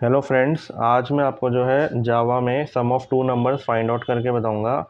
Hello friends, आज मैं आपको जो है जावा में sum of two numbers find out करके बताऊंगा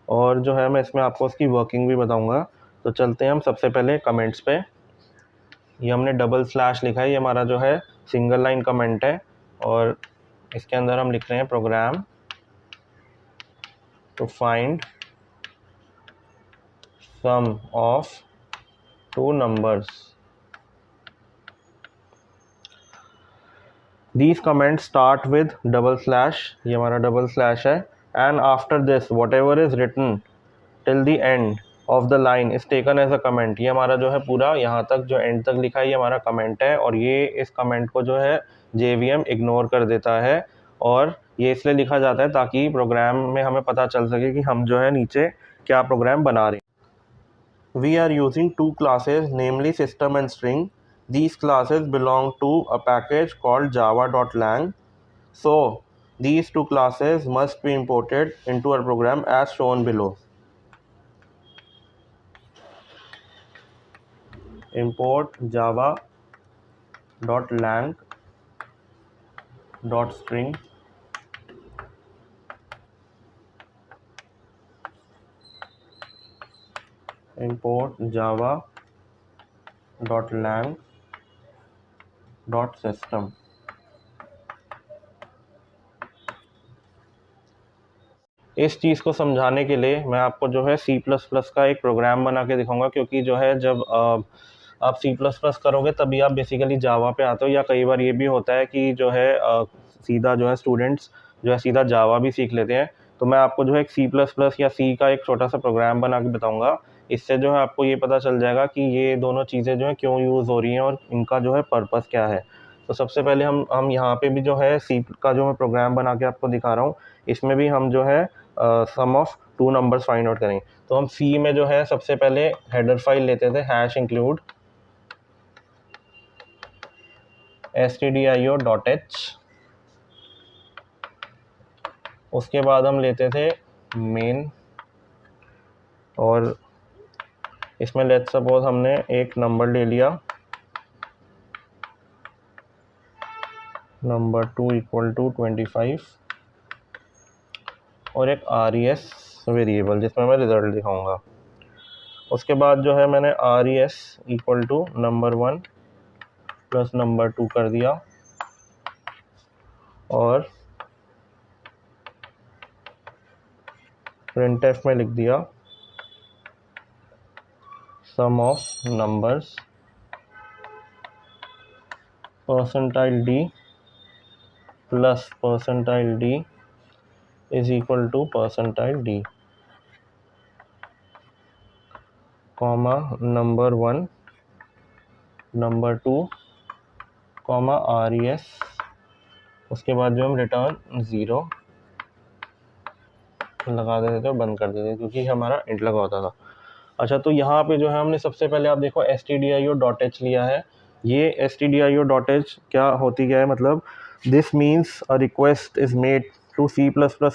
और जो है मैं इसमें आपको उसकी वर्किंग भी बताऊंगा। तो चलते हैं हम सबसे पहले कमेंट्स पे। ये हमने डबल स्लैश लिखा है, ये हमारा जो है सिंगल लाइन कमेंट है और इसके अंदर हम लिख रहे हैं program to find sum of two numbers. These comments start with double slash, ये हमारा डबल स्लैश है, and after this whatever is written till the end of the line is taken as a comment। ये हमारा जो है पूरा यहाँ तक जो एंड तक लिखा है ये हमारा कमेंट है और ये इस कमेंट को जो है JVM इग्नोर कर देता है और ये इसलिए लिखा जाता है ताकि प्रोग्राम में हमें पता चल सके कि हम जो है नीचे क्या प्रोग्राम बना रहे हैं। We are using two classes, namely system and string. These classes belong to a package called java.lang. So these two classes must be imported into our program as shown below. Import java.lang.string import java.lang.system। इस चीज़ को समझाने के लिए मैं आपको जो है C++ का एक प्रोग्राम बना के दिखाऊंगा, क्योंकि जो है जब आप C++ करोगे तभी आप बेसिकली जावा पे आते हो, या कई बार ये भी होता है कि जो है सीधा जो है स्टूडेंट्स जो है सीधा जावा भी सीख लेते हैं। तो मैं आपको जो है एक C++ या C का एक छोटा सा प्रोग्राम बना के बताऊँगा। इससे जो है आपको ये पता चल जाएगा कि ये दोनों चीज़ें जो है क्यों यूज़ हो रही हैं और इनका जो है पर्पस क्या है। तो सबसे पहले हम यहाँ पे भी जो है C का जो मैं प्रोग्राम बना के आपको दिखा रहा हूँ, इसमें भी हम जो है sum of two numbers find out करेंगे। तो हम सी में जो है सबसे पहले हेडर फाइल लेते थे #include stdio.h। उसके बाद हम लेते थे मेन और इसमें लेट्स सपोज हमने एक नंबर ले लिया, नंबर 2 = 25 और एक res वेरिएबल जिसमें मैं रिजल्ट दिखाऊंगा। उसके बाद जो है मैंने res = नंबर 1 प्लस नंबर 2 कर दिया और printf में लिख दिया sum of numbers %d plus %d is equal to %d, comma number 1 number 2 comma res। उसके बाद जो हम रिटर्न 0 लगा देते थे, बंद कर देते क्योंकि हमारा इंट लगा होता था। अच्छा, तो यहाँ पे जो है हमने सबसे पहले आप देखो stdio.h लिया है। ये stdio.h क्या है मतलब this means a request is made to C++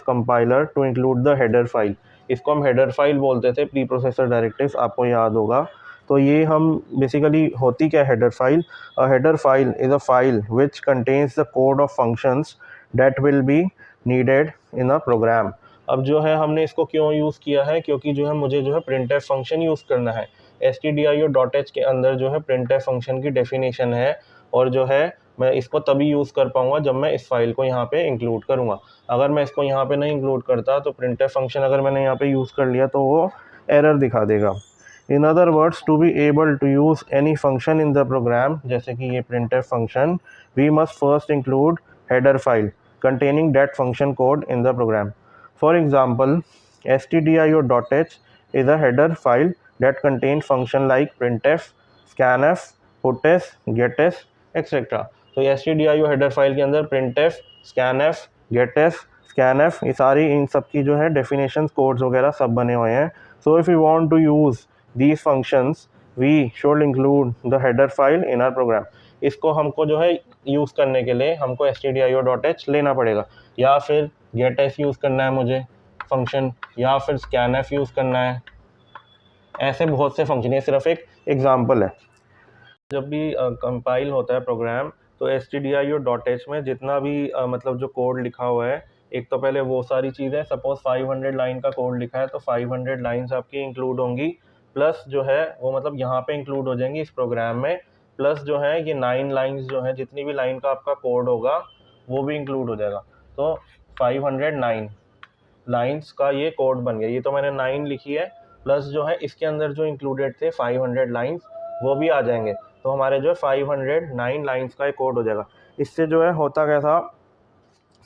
compiler to include the header file. इसको हम हेडर फाइल बोलते थे, प्री प्रोसेसर डायरेक्टिव्स, आपको याद होगा। तो ये हम बेसिकली होती क्या header file? A header file is a file which contains the code of functions that will be needed in a program. अब जो है हमने इसको क्यों यूज़ किया है, क्योंकि जो है मुझे जो है printf फंक्शन यूज़ करना है। stdio.h के अंदर जो है printf फंक्शन की डेफिनेशन है और जो है मैं इसको तभी यूज़ कर पाऊँगा जब मैं इस फाइल को यहाँ पे इंक्लूड करूँगा। अगर मैं इसको यहाँ पे नहीं इंक्लूड करता तो printf फंक्शन अगर मैंने यहाँ पे यूज़ कर लिया तो वो एरर दिखा देगा। In other words, to be able to use any function in the program, जैसे कि ये printf function, we must first include header file containing that function code in the program. For example, stdio.h is a header file that contains function like printf, scanf, puts, gets, etc. तो stdio header file के अंदर printf, scanf, gets, scanf ये सारी इन सब की जो है definitions, codes वगैरह सब बने हुए हैं। So if we want to use these functions, we should include the header file in our program. इसको हमको जो है यूज़ करने के लिए हमको stdio.h लेना पड़ेगा, या फिर getf यूज़ करना है मुझे फंक्शन, या फिर scanf यूज़ करना है। ऐसे बहुत से फंक्शन, ये सिर्फ एक एग्जांपल है। जब भी कंपाइल होता है प्रोग्राम तो stdio.h में जितना भी मतलब जो कोड लिखा हुआ है, एक तो पहले वो सारी चीज़ें, सपोज 500 लाइन का कोड लिखा है तो 500 लाइंस आपकी इंक्लूड होंगी, प्लस जो है वो मतलब यहाँ पे इंक्लूड हो जाएंगी इस प्रोग्राम में, प्लस जो है ये 9 लाइंस जो है, जितनी भी लाइन का आपका कोड होगा वो भी इंक्लूड हो जाएगा। तो 509 लाइंस का ये कोड बन गया। ये तो मैंने 9 लिखी है, प्लस जो है इसके अंदर जो इंक्लूडेड थे 500 लाइंस वो भी आ जाएंगे, तो हमारे जो है 509 लाइंस का एक कोड हो जाएगा। इससे जो है होता क्या था,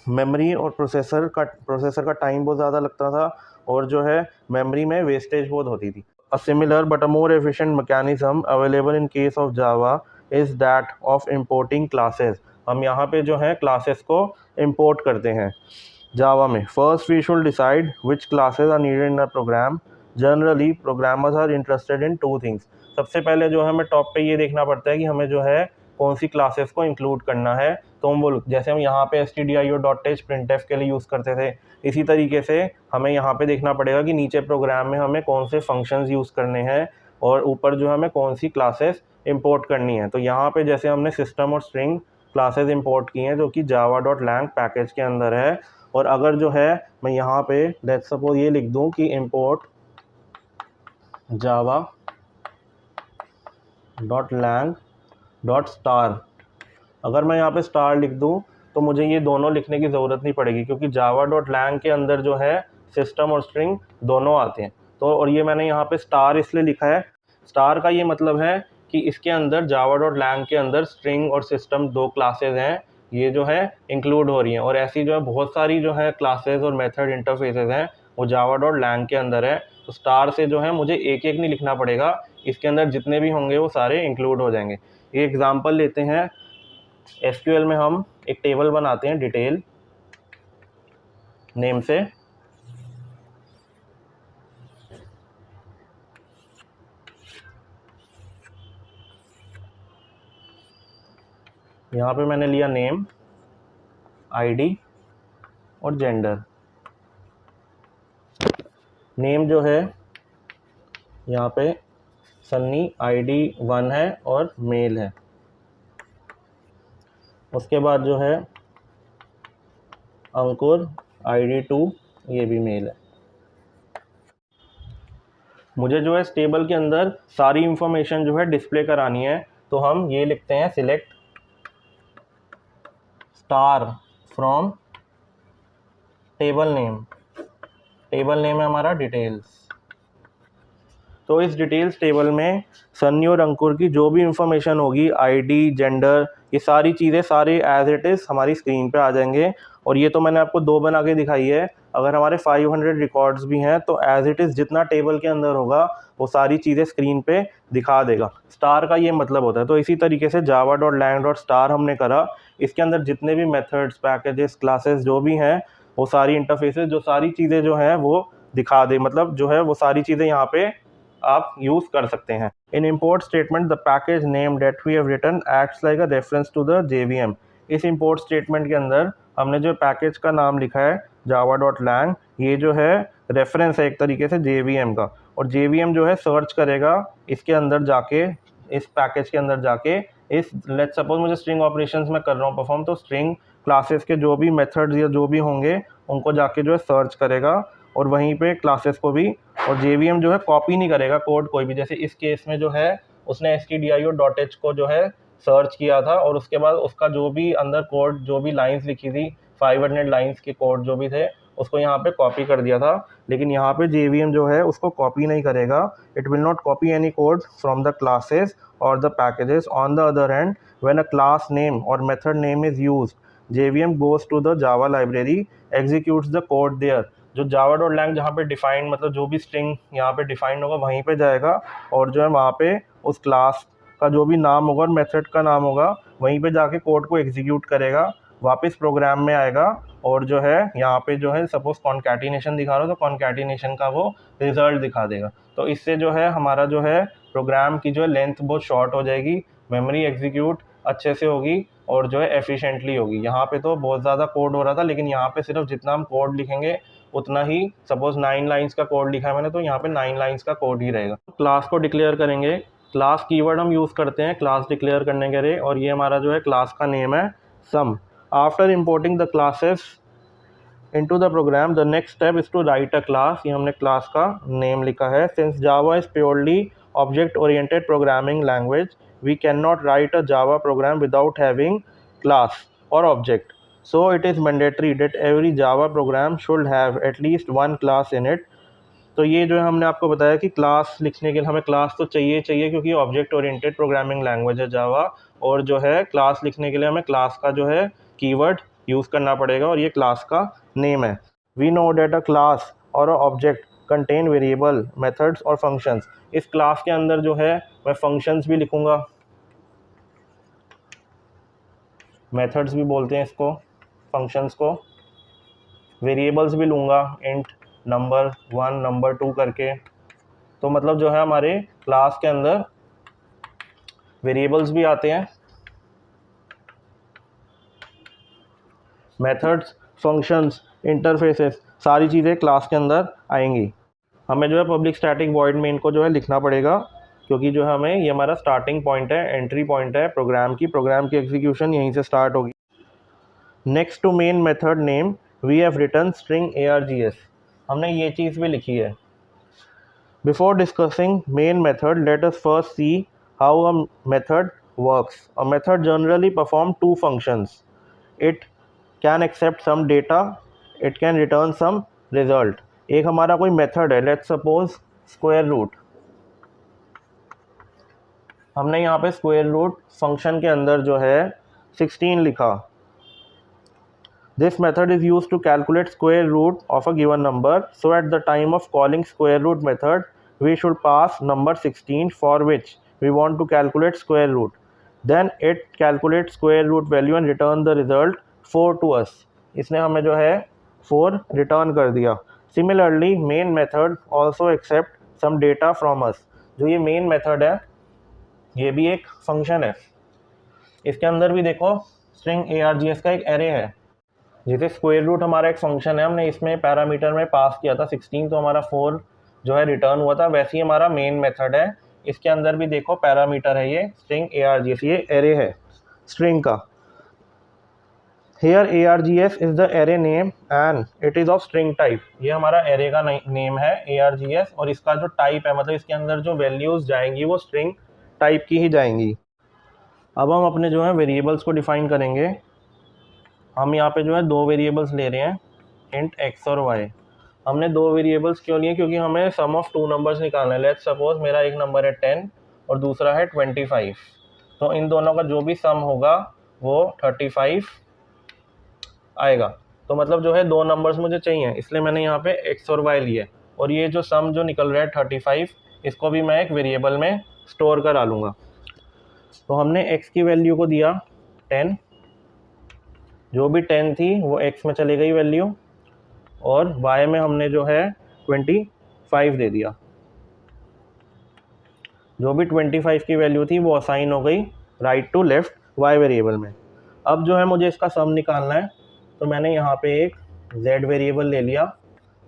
मेमोरी और प्रोसेसर का टाइम बहुत ज़्यादा लगता था, और जो है मेमोरी में वेस्टेज बहुत होती थी। A similar but a more efficient mechanism available in case of Java is that of importing classes. हम यहाँ पे जो है क्लासेस को इंपोर्ट करते हैं जावा में। First we should decide which classes are needed in a program. Generally programmers are interested in 2 things. सबसे पहले जो है हमें टॉप पे ये देखना पड़ता है कि हमें जो है कौन सी क्लासेस को इंक्लूड करना है। तो हम बोल, जैसे हम यहाँ पे stdio.h printf के लिए यूज़ करते थे, इसी तरीके से हमें यहाँ पे देखना पड़ेगा कि नीचे प्रोग्राम में हमें कौन से फंक्शंस यूज़ करने हैं और ऊपर जो हमें कौन सी क्लासेस इंपोर्ट करनी है। तो यहाँ पे जैसे हमने सिस्टम और स्ट्रिंग क्लासेस इंपोर्ट की हैं जो कि java.lang पैकेज के अंदर है, और अगर जो है मैं यहाँ पे लेट्स सपोज ये लिख दूँ कि import java.lang.star, अगर मैं यहाँ पे स्टार लिख दूँ तो मुझे ये दोनों लिखने की ज़रूरत नहीं पड़ेगी, क्योंकि java.lang के अंदर जो है सिस्टम और स्ट्रिंग दोनों आते हैं। तो और ये मैंने यहाँ पे स्टार इसलिए लिखा है, स्टार का ये मतलब है कि इसके अंदर java.lang के अंदर स्ट्रिंग और सिस्टम 2 क्लासेज हैं, ये जो है इंक्लूड हो रही हैं, और ऐसी जो है बहुत सारी जो है क्लासेज और मेथड इंटरफेसेस हैं वो java.lang के अंदर है। तो स्टार से जो है मुझे एक एक नहीं लिखना पड़ेगा, इसके अंदर जितने भी होंगे वो सारे इंक्लूड हो जाएंगे। एक एग्जांपल लेते हैं। एसक्यूएल में हम एक टेबल बनाते हैं डिटेल नेम से। यहाँ पे मैंने लिया नेम, आईडी और जेंडर। नेम जो है यहाँ पे सन्नी, आईडी 1 है और मेल है। उसके बाद जो है अंकुर, आईडी 2, ये भी मेल है। मुझे जो है इस टेबल के अंदर सारी इंफॉर्मेशन जो है डिस्प्ले करानी है, तो हम ये लिखते हैं select star from table name. Table name है हमारा डिटेल्स। तो इस डिटेल्स टेबल में सन्नी और अंकुर की जो भी इंफॉर्मेशन होगी, आईडी, जेंडर, ये सारी चीज़ें सारे एज इट इज़ हमारी स्क्रीन पे आ जाएंगे। और ये तो मैंने आपको 2 बना के दिखाई है, अगर हमारे 500 रिकॉर्ड्स भी हैं तो एज इट इज़ जितना टेबल के अंदर होगा वो सारी चीज़ें स्क्रीन पे दिखा देगा। स्टार का ये मतलब होता है। तो इसी तरीके से java.lang.star हमने करा, इसके अंदर जितने भी मेथड्स, पैकेजेस, क्लासेस जो भी हैं वो सारी इंटरफेसेस, जो सारी चीज़ें जो हैं वो दिखा दे, मतलब जो है वो सारी चीज़ें यहाँ पे आप यूज़ कर सकते हैं। In import statement the package name that we have written acts like a reference to the JVM। इस इम्पोर्ट स्टेटमेंट के अंदर हमने जो पैकेज का नाम लिखा है java.lang, ये जो है रेफरेंस है एक तरीके से JVM का, और JVM जो है सर्च करेगा इसके अंदर जाके, इस पैकेज के अंदर जाके, इस लेट्स सपोज मुझे स्ट्रिंग ऑपरेशंस में कर रहा हूँ परफॉर्म, तो स्ट्रिंग क्लासेस के जो भी मेथड्स या जो भी होंगे उनको जाके जो है सर्च करेगा, और वहीं पे क्लासेस को भी। और JVM जो है कॉपी नहीं करेगा कोड कोई भी, जैसे इस केस में जो है उसने stdio.h को जो है सर्च किया था, और उसके बाद उसका जो भी अंदर कोड, जो भी लाइंस लिखी थी 500 लाइंस के कोड जो भी थे उसको यहाँ पे कॉपी कर दिया था। लेकिन यहाँ पे JVM जो है उसको कॉपी नहीं करेगा। It will not copy any code from the classes और the packages. On the other hand, when a class name और method name is used, JVM goes to the Java library, executes the code there। जो java.lang जहाँ पे defined, मतलब जो भी string यहाँ पे डिफाइंड होगा वहीं पे जाएगा, और जो है वहाँ पे उस क्लास का जो भी नाम होगा और मेथड का नाम होगा वहीं पे जाके कोड को एग्जीक्यूट करेगा, वापस प्रोग्राम में आएगा, और जो है यहाँ पे जो है सपोज कॉन्कैटिनेशन दिखा रहा हो तो कॉन्कैटिनेशन का वो रिजल्ट दिखा देगा। तो इससे जो है हमारा जो है प्रोग्राम की जो है लेंथ बहुत शॉर्ट हो जाएगी, मेमोरी एग्जीक्यूट अच्छे से होगी, और जो है एफिशिएंटली होगी। यहाँ पे तो बहुत ज़्यादा कोड हो रहा था, लेकिन यहाँ पे सिर्फ जितना हम कोड लिखेंगे उतना ही, सपोज 9 लाइंस का कोड लिखा है मैंने तो यहाँ पे 9 लाइंस का कोड ही रहेगा। क्लास को डिक्लेयर करेंगे क्लास कीवर्ड हम यूज़ करते हैं क्लास डिक्लेयर करने के लिए, और ये हमारा जो है क्लास का नेम है sum. After importing the classes into the program the next step is to write a class. ये हमने क्लास का नेम लिखा है। Since Java is purely object oriented programming language, we can not write a Java program without having class और object, so it is mandatory that every Java program should have at least one class in it। तो ये जो है हमने आपको बताया कि class लिखने के लिए हमें क्लास तो चाहिए क्योंकि ऑब्जेक्ट ओरिएंटेड प्रोग्रामिंग लैंग्वेज है जावा, और जो है क्लास लिखने के लिए हमें क्लास का जो है कीवर्ड यूज़ करना पड़ेगा, और ये क्लास का नेम है। We know that a class और a object contain variable, methods और फंक्शंस। इस क्लास के अंदर जो है मैं फंक्शंस भी लिखूँगा, मेथड्स भी बोलते हैं इसको, फंक्शंस को, वेरिएबल्स भी लूँगा, इंट नंबर 1 नंबर 2 करके। तो मतलब जो है हमारे क्लास के अंदर वेरिएबल्स भी आते हैं, मेथड्स, फंक्शंस, इंटरफेसेस, सारी चीज़ें क्लास के अंदर आएंगी। हमें जो है पब्लिक स्टैटिक वॉइड में इनको जो है लिखना पड़ेगा, क्योंकि जो है हमें ये हमारा स्टार्टिंग पॉइंट है, एंट्री पॉइंट है प्रोग्राम की एग्जीक्यूशन यहीं से स्टार्ट होगी। Next to main method name we have return string args। हमने ये चीज़ भी लिखी है। Before discussing main method let us first see how a method works. A method generally perform two functions. It can accept some data, it can return some result. एक हमारा कोई method है, लेट्स सपोज स्क्वायर रूट। हमने यहाँ पे square root function के अंदर जो है 16 लिखा। This method is used to calculate square root of a given number. So at the time of calling square root method, we should pass number 16 for which we want to calculate square root. Then it calculates square root value and return the result 4 to us. इसने हमें जो है 4 return कर दिया। Similarly, main method also accept some data from us. जो ये main method है, ये भी एक फंक्शन है। इसके अंदर भी देखो स्ट्रिंग args का एक एरे है। जैसे स्क्वायर रूट हमारा एक फंक्शन है, हमने इसमें पैरामीटर में पास किया था 16, तो हमारा 4 जो है रिटर्न हुआ था। वैसे ही हमारा मेन मेथड है, इसके अंदर भी देखो पैरामीटर है ये स्ट्रिंग args, ये एरे है स्ट्रिंग का। Here args is the array name and it is of string type. ये हमारा एरे का नेम है args, और इसका जो टाइप है मतलब इसके अंदर जो वैल्यूज़ जाएंगी वो स्ट्रिंग टाइप की ही जाएंगी। अब हम अपने जो है वेरिएबल्स को डिफाइन करेंगे। हम यहाँ पे जो है 2 वेरिएबल्स ले रहे हैं, इंट x और y। हमने 2 वेरिएबल्स क्यों लिए? क्योंकि हमें सम ऑफ 2 नंबर्स निकालना है। लेट्स सपोज मेरा एक नंबर है 10 और दूसरा है 25, तो इन दोनों का जो भी सम होगा वो 35 आएगा। तो मतलब जो है 2 नंबर्स मुझे चाहिए, इसलिए मैंने यहाँ पे x और y लिए, और ये जो सम जो निकल रहा है 35, इसको भी मैं एक वेरिएबल में स्टोर करा लूँगा। तो हमने x की वैल्यू को दिया 10, जो भी 10 थी वो x में चली गई वैल्यू, और y में हमने जो है 25 दे दिया। जो भी 25 की वैल्यू थी वो असाइन हो गई right to left y variable में। अब जो है मुझे इसका सम निकालना है, तो मैंने यहाँ पे एक z वेरिएबल ले लिया,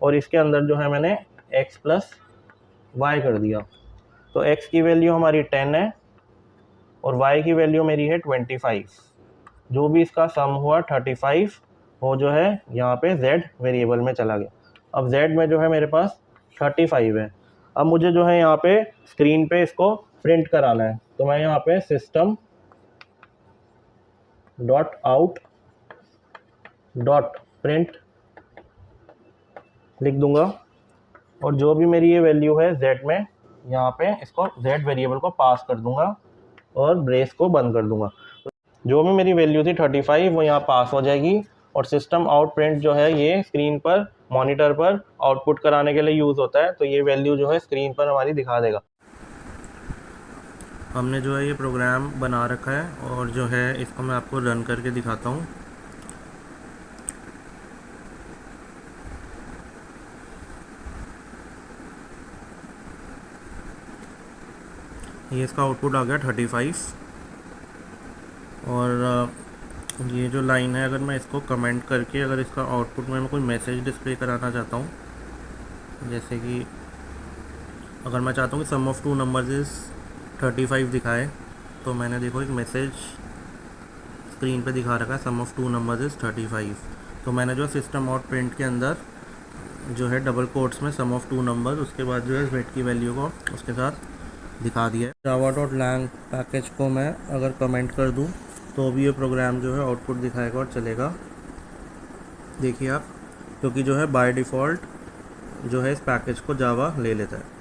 और इसके अंदर जो है मैंने x प्लस y कर दिया। तो x की वैल्यू हमारी 10 है और y की वैल्यू मेरी है 25। जो भी इसका सम हुआ 35 वो जो है यहाँ पे z वेरिएबल में चला गया। अब z में जो है मेरे पास 35 है। अब मुझे जो है यहाँ पे स्क्रीन पे इसको प्रिंट कराना है, तो मैं यहाँ पे system dot out dot print लिख दूंगा, और जो भी मेरी ये वैल्यू है z में, यहाँ पे इसको z वेरिएबल को पास कर दूंगा और ब्रेस को बंद कर दूंगा। जो भी मेरी वैल्यू थी 35 वो यहाँ पास हो जाएगी, और सिस्टम आउट प्रिंट जो है ये स्क्रीन पर मॉनिटर पर आउटपुट कराने के लिए यूज़ होता है, तो ये वैल्यू जो है स्क्रीन पर हमारी दिखा देगा। हमने जो है ये प्रोग्राम बना रखा है, और जो है इसको मैं आपको रन करके दिखाता हूँ। ये इसका आउटपुट आ गया 35, और ये जो लाइन है, अगर मैं इसको कमेंट करके अगर इसका आउटपुट में मैं कोई मैसेज डिस्प्ले कराना चाहता हूँ, जैसे कि अगर मैं चाहता हूँ कि सम ऑफ 2 नंबर्स इज़ 35 दिखाए तो मैंने देखो एक मैसेज स्क्रीन पे दिखा रखा है sum of two numbers is 35। तो मैंने जो सिस्टम आउट प्रिंट के अंदर जो है डबल कोट्स में सम ऑफ टू नंबर उसके बाद जो है वेट की वैल्यू को उसके साथ दिखा दिया है। java.lang पैकेज को मैं अगर कमेंट कर दूं तो भी ये प्रोग्राम जो है आउटपुट दिखाएगा और चलेगा। देखिए आप, क्योंकि जो है बाय डिफ़ॉल्ट जो है इस पैकेज को जावा ले लेता है।